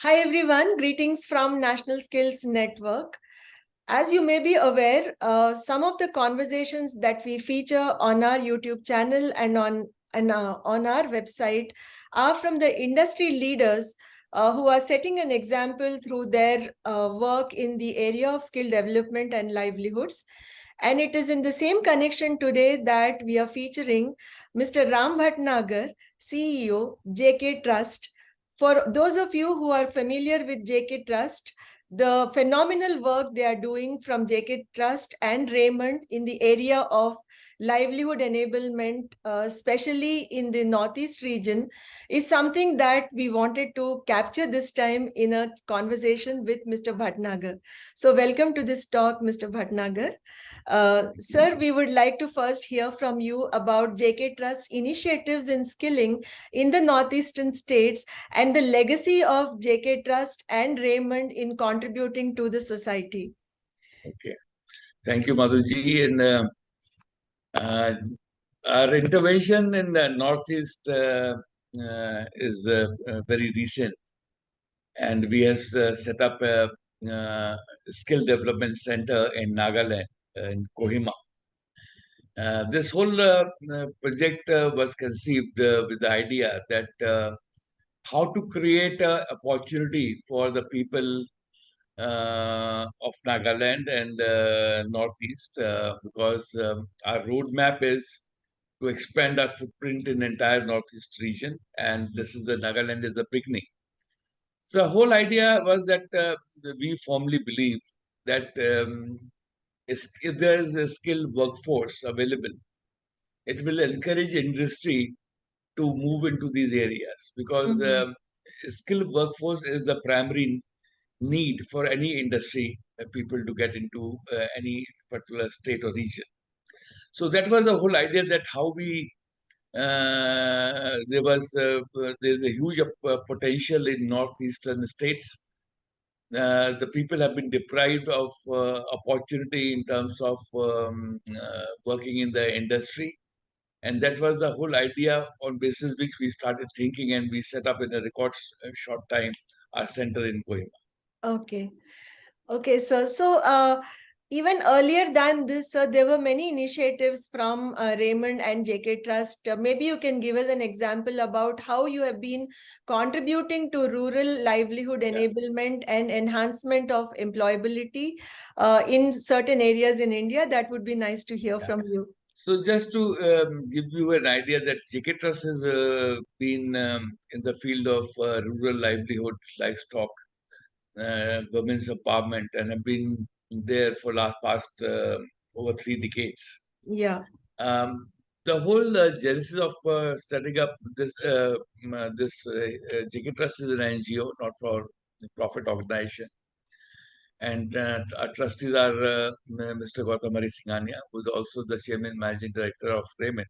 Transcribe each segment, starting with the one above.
Hi everyone, greetings from National Skills Network. As you may be aware, some of the conversations that we feature on our YouTube channel and on our website are from the industry leaders who are setting an example through their work in the area of skill development and livelihoods. And it is in the same connection today that we are featuring Mr. Ram Bhatnagar, CEO, JK Trust. For those of you who are familiar with JK Trust, the phenomenal work they are doing from JK Trust and Raymond in the area of livelihood enablement, especially in the Northeast region, is something that we wanted to capture this time in a conversation with Mr. Bhatnagar. So welcome to this talk, Mr. Bhatnagar. Sir, we would like to first hear from you about JK Trust's initiatives in skilling in the Northeastern states and the legacy of JK Trust and Raymond in contributing to the society. Okay. Thank you, Madhuri. And uh, our intervention in the Northeast is very recent. And we have set up a skill development center in Nagaland, in Kohima. This whole project was conceived with the idea that how to create an opportunity for the people of Nagaland and Northeast, because our roadmap is to expand our footprint in the entire Northeast region, and this is the Nagaland is the beginning. So the whole idea was that we firmly believe that if there is a skilled workforce available, it will encourage industry to move into these areas, because skilled workforce is the primary need for any industry, people to get into any particular state or region. So that was the whole idea, that how we there's a huge potential in northeastern states. The people have been deprived of opportunity in terms of working in the industry, and that was the whole idea on basis which we started thinking, and we set up in a record short time our center in Kohima. Okay. Okay, sir. So, even earlier than this, there were many initiatives from Raymond and JK Trust. Maybe you can give us an example about how you have been contributing to rural livelihood enablement and enhancement of employability in certain areas in India. That would be nice to hear from you. So just to give you an idea, that JK Trust has been in the field of rural livelihood, livestock, women's empowerment, and have been there for past over 3 decades. Yeah. The whole genesis of setting up this JK Trust is an NGO, not for profit organization, and our trustees are Mr. Gautamari Singhania, who is also the chairman managing director of Raymond.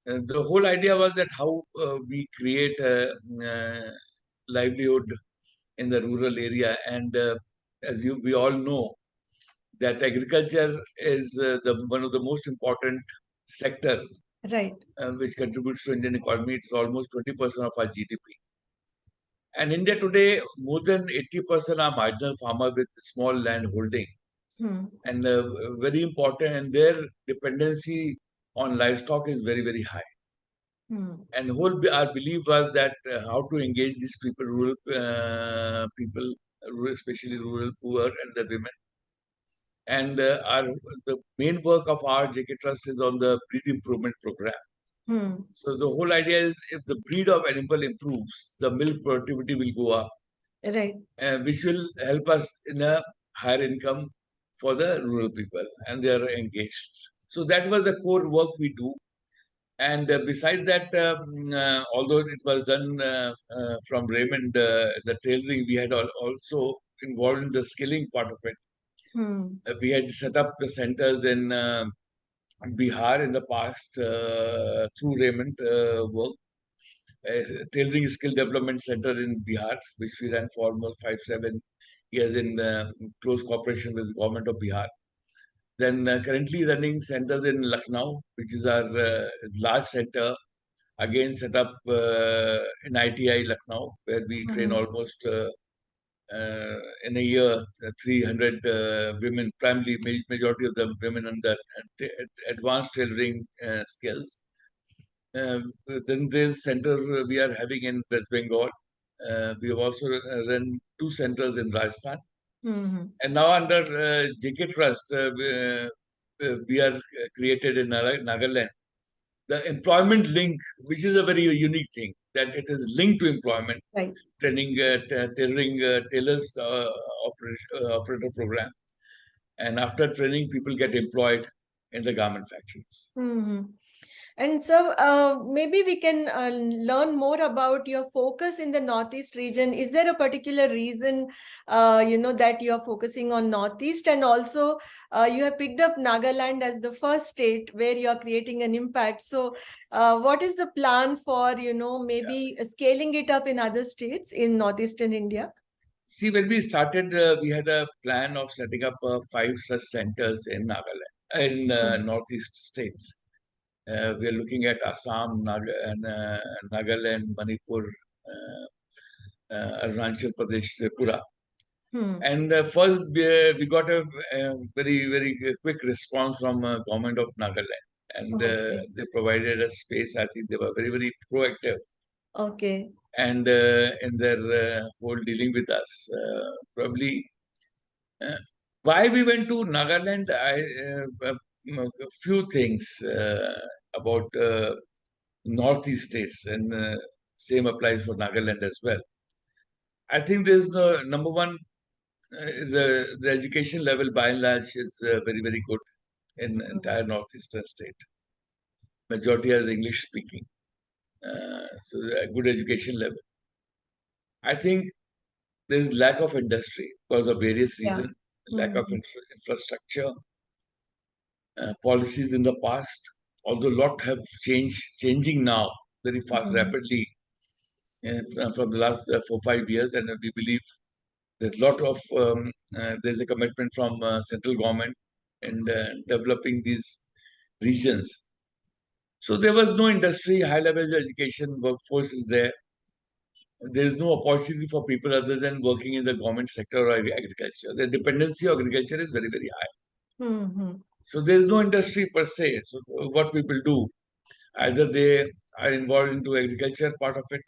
And the whole idea was that how we create a livelihood in the rural area, and as we all know, that agriculture is the one of the most important sector, Right. which contributes to Indian economy. It's almost 20% of our GDP. And India today, more than 80% are marginal farmer with small land holding, and very important, and their dependency on livestock is very, very high. And our belief was that how to engage these people, rural people, especially rural poor and the women. And the main work of our JK Trust is on the breed improvement program. So the whole idea is, if the breed of animal improves, the milk productivity will go up, Right. which will help us in a higher income for the rural people, and they are engaged. So that was the core work we do. And besides that, although it was done from Raymond, the tailoring, we had also involved in the skilling part of it. We had set up the centers in Bihar in the past through Raymond work. Tailoring Skill Development Center in Bihar, which we ran for almost 5-7 years in close cooperation with the government of Bihar. Then currently running centers in Lucknow, which is our large center again set up in ITI Lucknow, where we train almost in a year 300 women, primarily majority of them women under advanced tailoring skills. Then there's center we are having in West Bengal. We have also run 2 centers in Rajasthan. And now under JK Trust, we are created in Nagaland. The employment link, which is a very unique thing, that it is linked to employment, Right. training, tailoring tailors operator program. And after training, people get employed in the garment factories. And so maybe we can learn more about your focus in the Northeast region. Is there a particular reason, that you're focusing on Northeast? And also you have picked up Nagaland as the first state where you're creating an impact. So what is the plan for, maybe scaling it up in other states in Northeastern India? See, when we started, we had a plan of setting up 5 such centers in Nagaland, in Northeast states. We are looking at Assam, Nagaland, Manipur, Arunachal Pradesh, Tripura. And first, we got a very, very quick response from government of Nagaland. And they provided us space. I think they were very, very proactive. Okay. And in their whole dealing with us. Probably why we went to Nagaland, a few things about Northeast states, and same applies for Nagaland as well. I think there's no number one, the education level by and large is very, very good in entire Northeastern state. Majority is English speaking. So a good education level. I think there is lack of industry because of various reasons, lack of infrastructure, policies in the past, although a lot have changing now very fast, rapidly from the last 4-5 years, and we believe there's a lot of there's a commitment from central government in developing these regions. So there was no industry, high level education, workforce is there. There is no opportunity for people other than working in the government sector or agriculture. The dependency of agriculture is very, very high. So there is no industry per se. So what people do, either they are involved into agriculture part of it,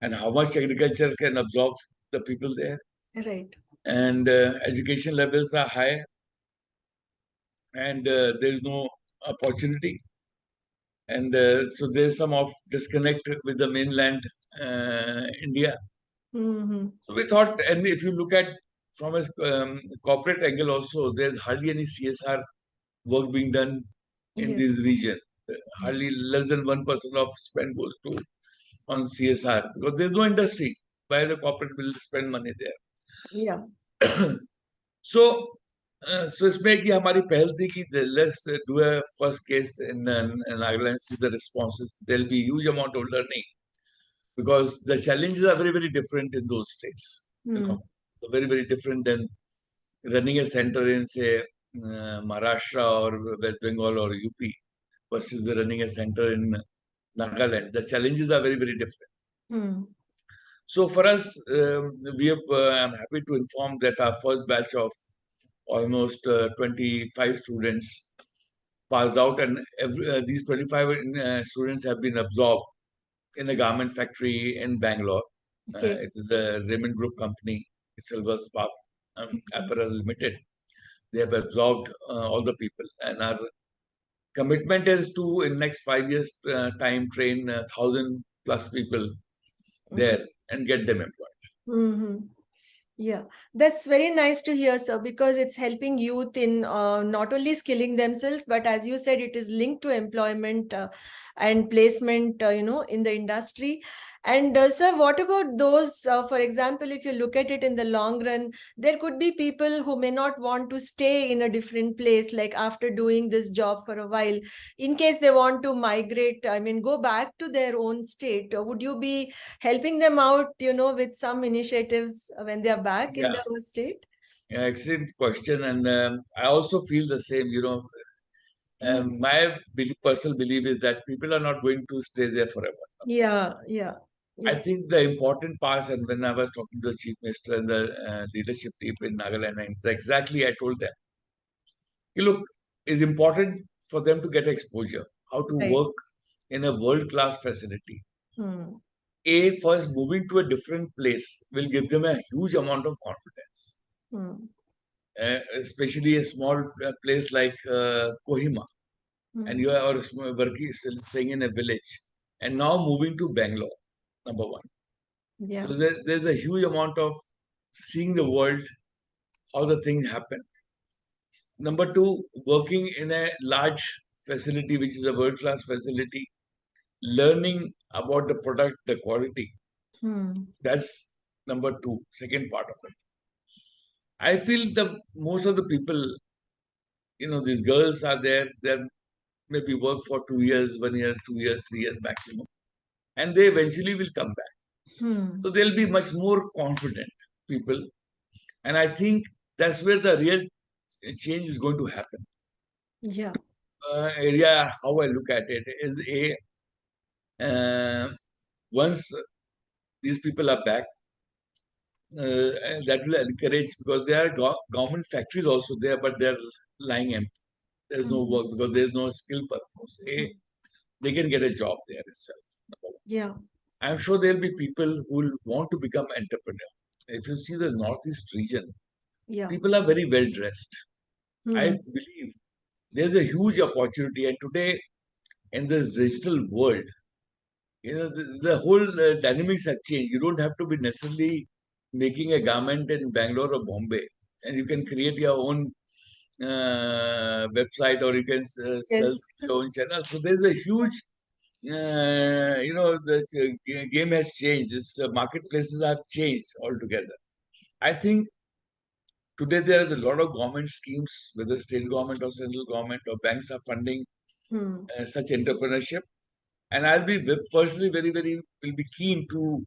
and how much agriculture can absorb the people there. Right. And education levels are high, and there is no opportunity. And so there's some of disconnect with the mainland India. So we thought, and if you look at from a corporate angle also, there's hardly any CSR work being done in this region. Hardly less than 1% of spend goes to on CSR because there's no industry. Why the corporate will spend money there? Yeah. So, so इसमें कि हमारी पहल थी कि let's do a first case in Nagaland, see the responses. There'll be huge amount of learning because the challenges are very, very different in those states. You know, very, very different than running a center in, say, Maharashtra or West Bengal or UP versus running a center in Nagaland. The challenges are very, very different. So for us, I'm happy to inform that our first batch of almost 25 students passed out, and these 25 students have been absorbed in a garment factory in Bangalore. It is a Raymond Group company, Silver Spark Apparel Limited. They have absorbed all the people, and our commitment is to, in next 5 years time, train 1,000 plus people there and get them employed. Yeah, that's very nice to hear, sir, because it's helping youth in not only skilling themselves, but as you said, it is linked to employment and placement, in the industry. And sir, what about those, for example, if you look at it in the long run, there could be people who may not want to stay in a different place, like after doing this job for a while, in case they want to migrate, go back to their own state. Would you be helping them out, with some initiatives when they are back in their state? Yeah, excellent question. And I also feel the same, My personal belief is that people are not going to stay there forever. Yeah, yeah, I yeah. think the important part, and when I was talking to the chief minister and the leadership team in Nagaland, and exactly I told them, look, it's important for them to get exposure, how to Right. work in a world-class facility. Hmm. First moving to a different place will give them a huge amount of confidence, Hmm. especially a small place like Kohima, and Hmm. you are working, staying in a village, and now moving to Bangalore, number one. Yeah. So there's a huge amount of seeing the world, how the things happen. Number two, working in a large facility, which is a world-class facility, learning about the product, the quality. Hmm. That's number two, second part of it. I feel the most of the people, these girls are there, they maybe work for 2 years, 1 year, 2 years, 3 years maximum, and they eventually will come back. Hmm. So they'll be much more confident people. And I think that's where the real change is going to happen. Yeah. Area, how I look at it, is once these people are back, that will encourage because there are government factories also there, but they're lying empty. There's no Hmm. work because there's no skilled workforce. They can get a job there itself. Yeah. I'm sure there'll be people who will want to become entrepreneur. If you see the northeast region, Yeah. people are very well dressed. I Hmm. believe there's a huge opportunity, and today in this digital world, the whole dynamics have changed. You don't have to be necessarily making a garment in Bangalore or Bombay, and you can create your own website, or you can sell Yes. your own channel. So there's a huge, this game has changed. This marketplaces have changed altogether. I think today there are a lot of government schemes, whether state government or central government or banks are funding Hmm. such entrepreneurship. And I'll be personally very, very will be keen to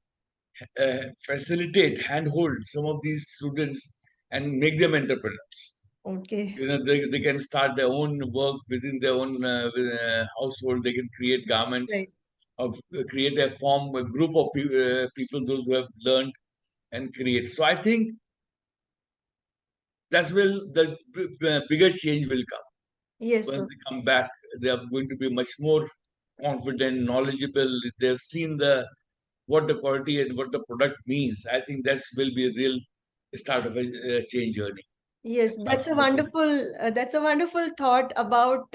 facilitate, handhold some of these students and make them entrepreneurs. Okay. They can start their own work within their own household. They can create Right. garments, of create a form, a group of people, those who have learned and create. So I think that's where the bigger change will come. Yes, When sir. they come back, they are going to be much more confident, knowledgeable. They've seen the what the quality and what the product means. I think that will be a real start of a change journey. Yes, That's my personal feeling. that's a wonderful thought about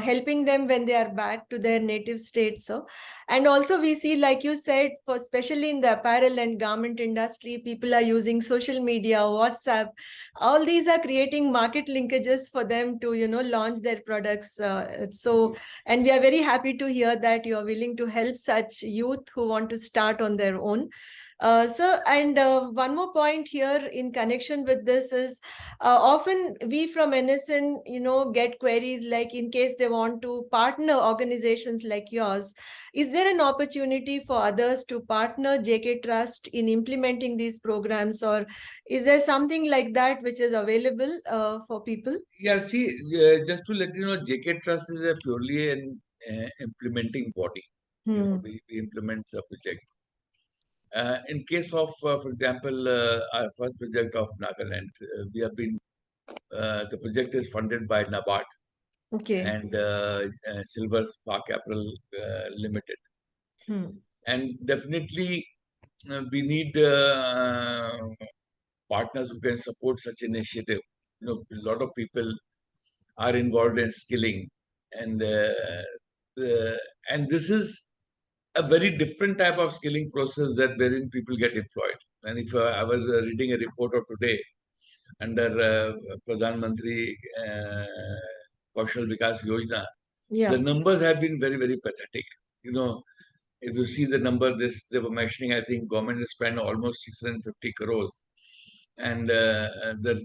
helping them when they are back to their native state. So, and also we see, like you said, for especially in the apparel and garment industry, people are using social media, WhatsApp. All these are creating market linkages for them to launch their products. And we are very happy to hear that you are willing to help such youth who want to start on their own. Sir, and one more point here in connection with this is often we from NSN, get queries like in case they want to partner organizations like yours, is there an opportunity for others to partner JK Trust in implementing these programs, or is there something like that which is available for people? Yeah, see, just to let you know, JK Trust is a purely an implementing body. Hmm. We implement the project. In case of, for example, our first project of Nagaland, we have been the project is funded by NABARD Okay. and Silver Spark Capital Limited, Hmm. and definitely we need partners who can support such initiative. A lot of people are involved in skilling, and the, and this is a very different type of skilling process that wherein people get employed. And if I was reading a report of today under Pradhan Mantri Kaushal Vikas Yojana, the Yeah. numbers have been very, very pathetic. You know, if you see the number, this they were mentioning, I think government has spent almost 650 crores, and the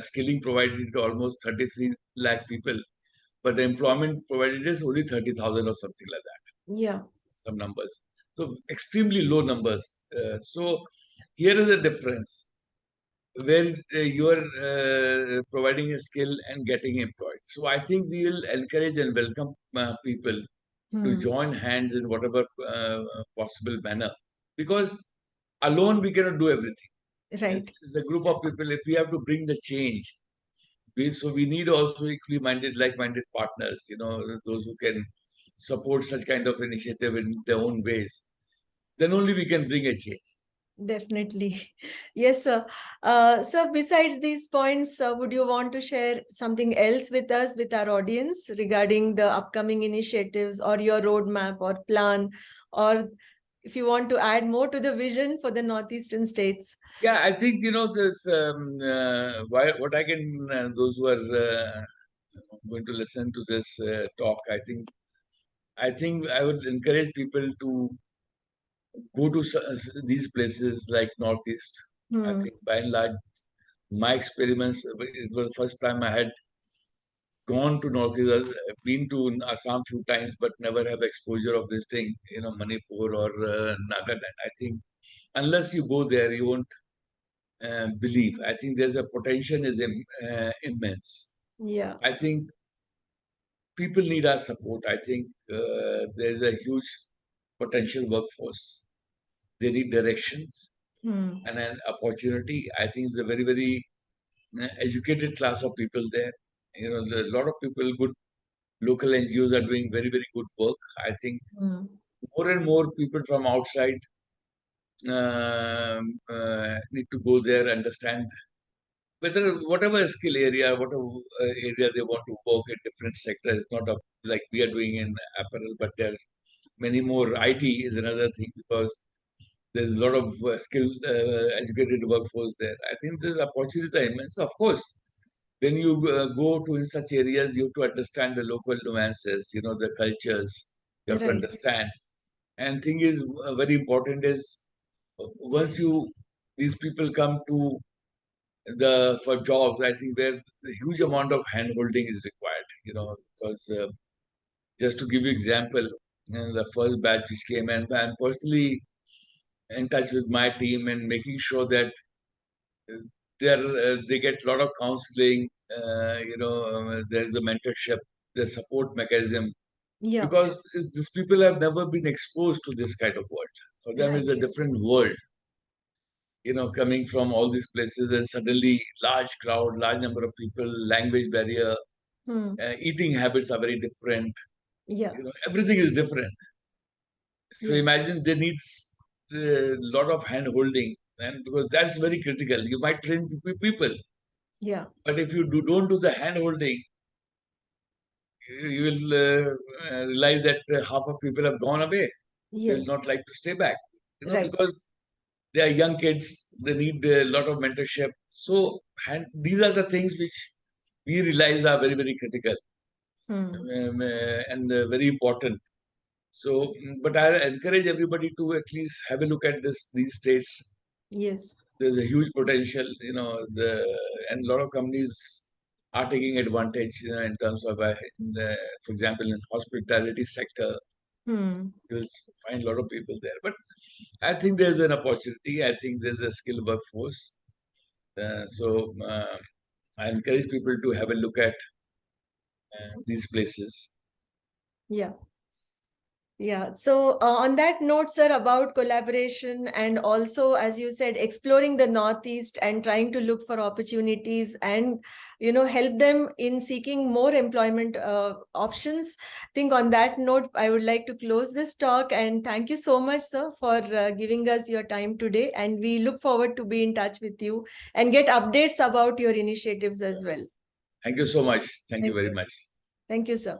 skilling provided to almost 33 lakh people, but the employment provided is only 30,000 or something like that. Yeah. Some numbers, so extremely low numbers. So here is the difference. where you are providing a skill and getting employed. So I think we will encourage and welcome people to join hands in whatever possible manner, because alone we cannot do everything. Right. It's a group of people. If we have to bring the change, so we need also equally minded, like-minded partners. Those who can support such kind of initiative in their own ways. Then only we can bring a change. Definitely. Yes, sir. So besides these points, would you want to share something else with us, with our audience, regarding the upcoming initiatives or your roadmap or plan, or if you want to add more to the vision for the Northeastern states? Yeah, I think this. What I can, those who are going to listen to this talk, I think I would encourage people to go to these places like Northeast. I think by and large, my experiments, it was the first time I had gone to Northeast. I've been to Assam few times, but never have exposure of this thing, Manipur or Nagaland. I think unless you go there, you won't believe. I think there's a potential is immense. Yeah. I think people need our support. I think there's a huge potential workforce. They need directions and an opportunity. I think it's a very, very educated class of people there. There are a lot of people, good local NGOs are doing very, very good work. I think more and more people from outside need to go there, understand whether whatever skill area, whatever area they want to work in different sectors. Not like we are doing in apparel, but there are many more. IT is another thing, because there's a lot of skilled, educated workforce there. I think these opportunities are immense. Of course, when you go to in such areas, you have to understand the local nuances, the cultures. You have to Right. understand. And thing is, very important is once these people come to for jobs, I think where a huge amount of hand holding is required, because just to give you example, the first batch which came, and I'm personally in touch with my team and making sure that they get a lot of counseling. There's a mentorship, there's support mechanism, Yeah. because these people have never been exposed to this kind of world. For them, Right. it's a different world. Coming from all these places, and suddenly large crowd, large number of people, language barrier, eating habits are very different. Yeah. Everything is different. So Yeah. imagine they need a lot of hand holding, and because that's very critical. You might train people, Yeah. but if you don't do the hand holding, you will realize that half of people have gone away. They will Yes. not like to stay back, Right. because they are young kids. They need a lot of mentorship. So, these are the things which we realize are very, very critical, and very important. So, but I encourage everybody to at least have a look at these states. Yes. There's a huge potential, and a lot of companies are taking advantage, in terms of, for example, in hospitality sector, you'll find a lot of people there. But I think there's an opportunity. I think there's a skilled workforce. So I encourage people to have a look at these places. Yeah. Yeah. So, on that note, sir, about collaboration and also, as you said, exploring the Northeast and trying to look for opportunities and, help them in seeking more employment options. I think on that note, I would like to close this talk, and thank you so much, sir, for giving us your time today. And we look forward to be in touch with you and get updates about your initiatives as well. Thank you so much. Thank you Thank very you. much. Thank you, sir.